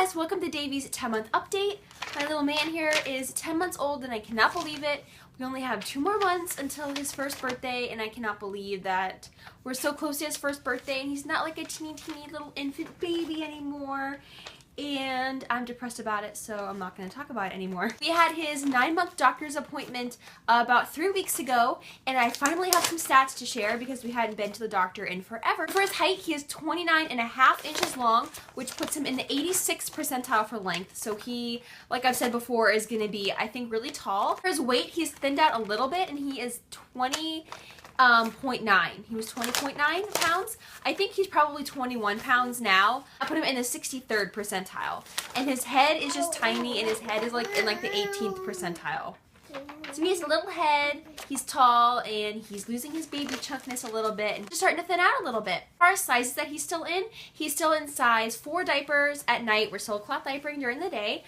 guys, welcome to Davy's 10-month update. My little man here is 10 months old and I cannot believe it. We only have 2 more months until his first birthday and I cannot believe that we're so close to his first birthday and he's not like a teeny little infant baby anymore. And I'm depressed about it, so I'm not going to talk about it anymore. We had his 9-month doctor's appointment about 3 weeks ago, and I finally have some stats to share because we hadn't been to the doctor in forever. For his height, he is 29.5 inches long, which puts him in the 86th percentile for length. So he, like I've said before, is going to be, I think, really tall. For his weight, he's thinned out a little bit, and he is 20.9. He was 20.9 pounds. I think he's probably 21 pounds now. I put him in the 63rd percentile. And his head is just tiny and his head is like in like the 18th percentile. So he has a little head, he's tall, and he's losing his baby chunkness a little bit and just starting to thin out a little bit. As far as sizes that he's still in size 4 diapers at night. We're still cloth diapering during the day.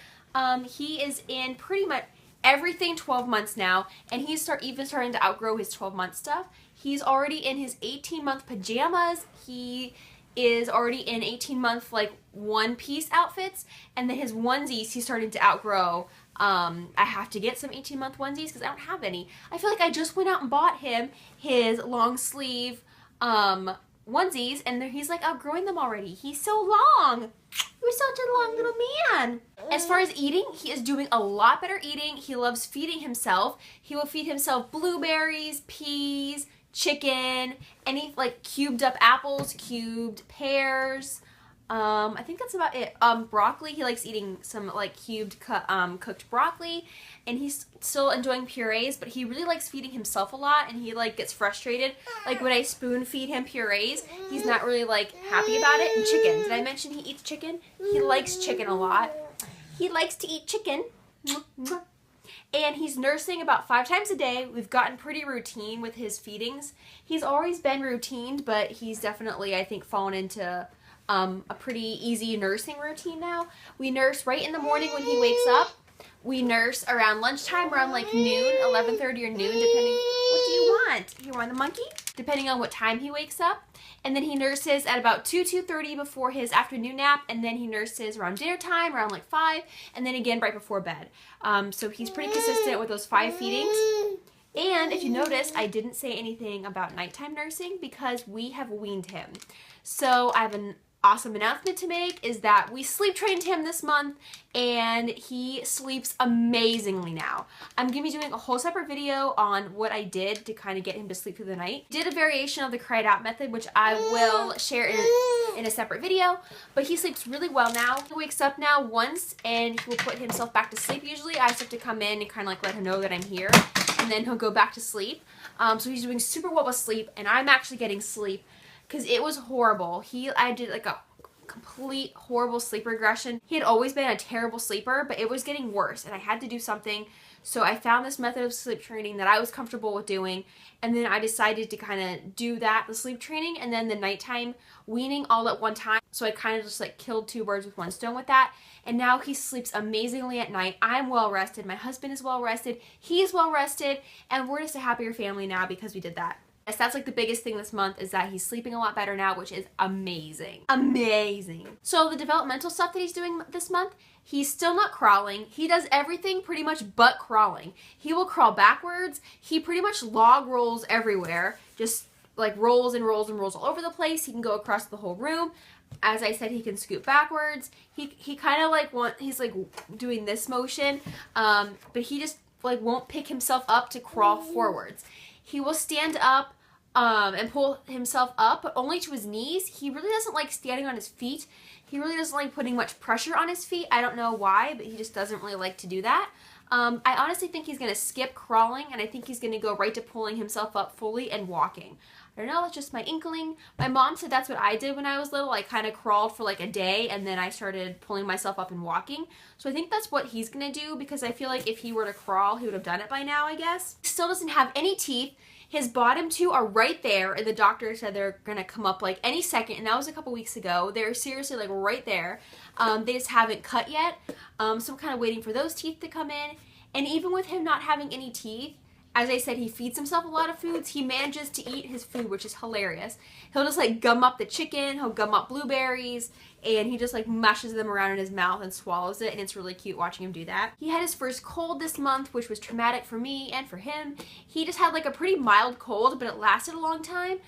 He is in pretty much everything 12 months now, and he's even starting to outgrow his 12-month stuff. He's already in his 18-month pajamas. He is already in 18-month like one-piece outfits, and then his onesies he's starting to outgrow. I have to get some 18-month onesies because I don't have any. I feel like I just went out and bought him his long sleeve onesies, and he's like outgrowing them already. He's so long. He was such a long little man. As far as eating, he is doing a lot better eating. He loves feeding himself. He will feed himself blueberries, peas, chicken, any like cubed up apples, cubed pears. I think that's about it. Broccoli, he likes eating some like cubed cooked broccoli, and he's still enjoying purees, but he really likes feeding himself a lot, and he like gets frustrated. Like when I spoon feed him purees, he's not really like happy about it. And chicken, did I mention he eats chicken? He likes chicken a lot. He likes to eat chicken. And he's nursing about 5 times a day. We've gotten pretty routine with his feedings. He's always been routined, but he's definitely, I think, fallen into a pretty easy nursing routine now. We nurse right in the morning when he wakes up. We nurse around lunchtime, around like noon, 11:30 or noon, depending. What do you want? You want the monkey? Depending on what time he wakes up. And then he nurses at about 2:30 before his afternoon nap, and then he nurses around dinner time, around like 5, and then again right before bed. So he's pretty consistent with those 5 feedings. And if you notice, I didn't say anything about nighttime nursing because we have weaned him. So I have an awesome announcement to make, is that we sleep trained him this month and he sleeps amazingly now. I'm going to be doing a whole separate video on what I did to kind of get him to sleep through the night. Did a variation of the cried out method, which I will share in a separate video, but he sleeps really well now. He wakes up now once and he will put himself back to sleep. Usually I just have to come in and kind of like let him know that I'm here, and then he'll go back to sleep. So he's doing super well with sleep, and I'm actually getting sleep because it was horrible. I did like a complete horrible sleep regression. He had always been a terrible sleeper, but it was getting worse and I had to do something. So I found this method of sleep training that I was comfortable with doing, and then I decided to kind of do that, the sleep training, and then the nighttime weaning all at one time. So I kind of just like killed 2 birds with one stone with that, and now he sleeps amazingly at night. I'm well rested, my husband is well rested, he's well rested, and we're just a happier family now because we did that. Yes, that's like the biggest thing this month, is that he's sleeping a lot better now, which is amazing. Amazing. So the developmental stuff that he's doing this month, he's still not crawling. He does everything pretty much but crawling. He will crawl backwards. He pretty much log rolls everywhere. Just like rolls and rolls and rolls all over the place. He can go across the whole room. As I said, he can scoot backwards. He kind of like he's like doing this motion, but he just like won't pick himself up to crawl forwards. He will stand up and pull himself up, but only to his knees. He really doesn't like standing on his feet. He really doesn't like putting much pressure on his feet. I don't know why, but he just doesn't really like to do that. I honestly think he's going to skip crawling, and I think he's going to go right to pulling himself up fully and walking. I don't know, that's just my inkling. My mom said that's what I did when I was little. I kind of crawled for like a day, and then I started pulling myself up and walking. So I think that's what he's going to do, because I feel like if he were to crawl, he would have done it by now, I guess. He still doesn't have any teeth. His bottom 2 are right there, and the doctor said they're going to come up like any second, and that was a couple weeks ago. They're seriously like right there. They just haven't cut yet, so I'm kind of waiting for those teeth to come in. And even with him not having any teeth, as I said, he feeds himself a lot of foods. He manages to eat his food, which is hilarious. He'll just like gum up the chicken, he'll gum up blueberries, and he just like mushes them around in his mouth and swallows it, and it's really cute watching him do that. He had his first cold this month, which was traumatic for me and for him. He just had like a pretty mild cold, but it lasted a long time.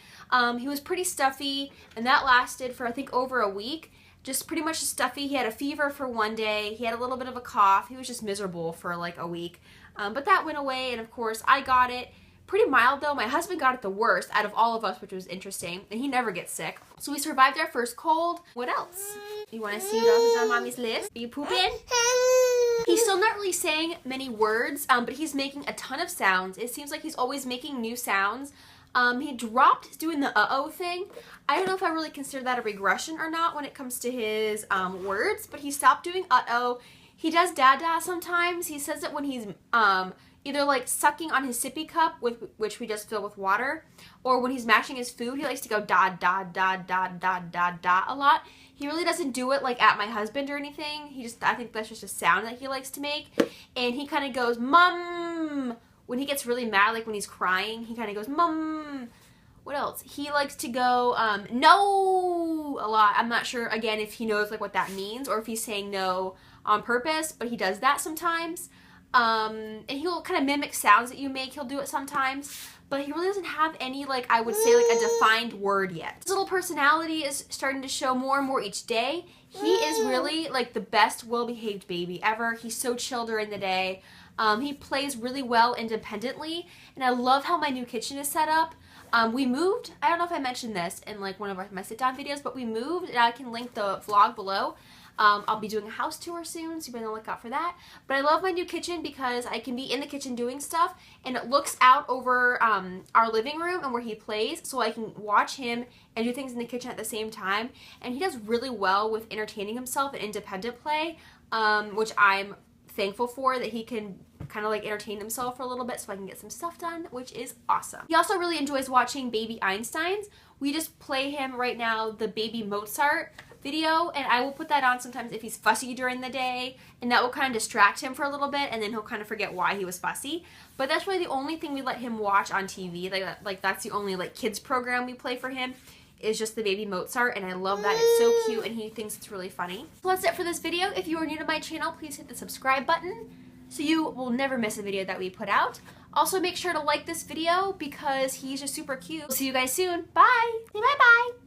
He was pretty stuffy, and that lasted for I think over a week. Just pretty much stuffy. He had a fever for one day. He had a little bit of a cough. He was just miserable for like a week. But that went away, and of course I got it. Pretty mild though. My husband got it the worst out of all of us, which was interesting, and he never gets sick. So we survived our first cold. What else? You want to see what else is on Mommy's list? Are you pooping? He's still not really saying many words, but he's making a ton of sounds. It seems like he's always making new sounds. He dropped doing the uh-oh thing. I don't know if I really consider that a regression or not when it comes to his words, but he stopped doing uh-oh. He does dada sometimes. He says it when he's either like sucking on his sippy cup, which we just fill with water, or when he's mashing his food. He likes to go da da da da da da da a lot. He really doesn't do it like at my husband or anything. I think that's just a sound that he likes to make. And he kind of goes mum when he gets really mad, like when he's crying. He kind of goes mum. What else? He likes to go no a lot. I'm not sure again if he knows like what that means or if he's saying no on purpose, but he does that sometimes. And he'll kind of mimic sounds that you make. He'll do it sometimes, but he really doesn't have any, like, I would say, like, a defined word yet. His little personality is starting to show more and more each day. He is really, like, the best well-behaved baby ever. He's so chill during the day. He plays really well independently, and I love how my new kitchen is set up. We moved. I don't know if I mentioned this in, like, one of my sit-down videos, but we moved, and I can link the vlog below. I'll be doing a house tour soon, so be on the lookout for that. But I love my new kitchen because I can be in the kitchen doing stuff, and it looks out over our living room and where he plays, so I can watch him and do things in the kitchen at the same time. And he does really well with entertaining himself and independent play, which I'm thankful for, that he can kind of like entertain himself for a little bit so I can get some stuff done, which is awesome. He also really enjoys watching Baby Einsteins. We just play him right now the Baby Mozart video, and I will put that on sometimes if he's fussy during the day, and that will kind of distract him for a little bit, and then he'll kind of forget why he was fussy. But that's really the only thing we let him watch on TV. Like that's the only like kids program we play for him, is just the Baby Mozart, and I love that. It's so cute, and he thinks it's really funny. So that's it for this video. If you are new to my channel, please hit the subscribe button so you will never miss a video that we put out. Also, make sure to like this video because he's just super cute. See you guys soon. Bye. Say bye-bye.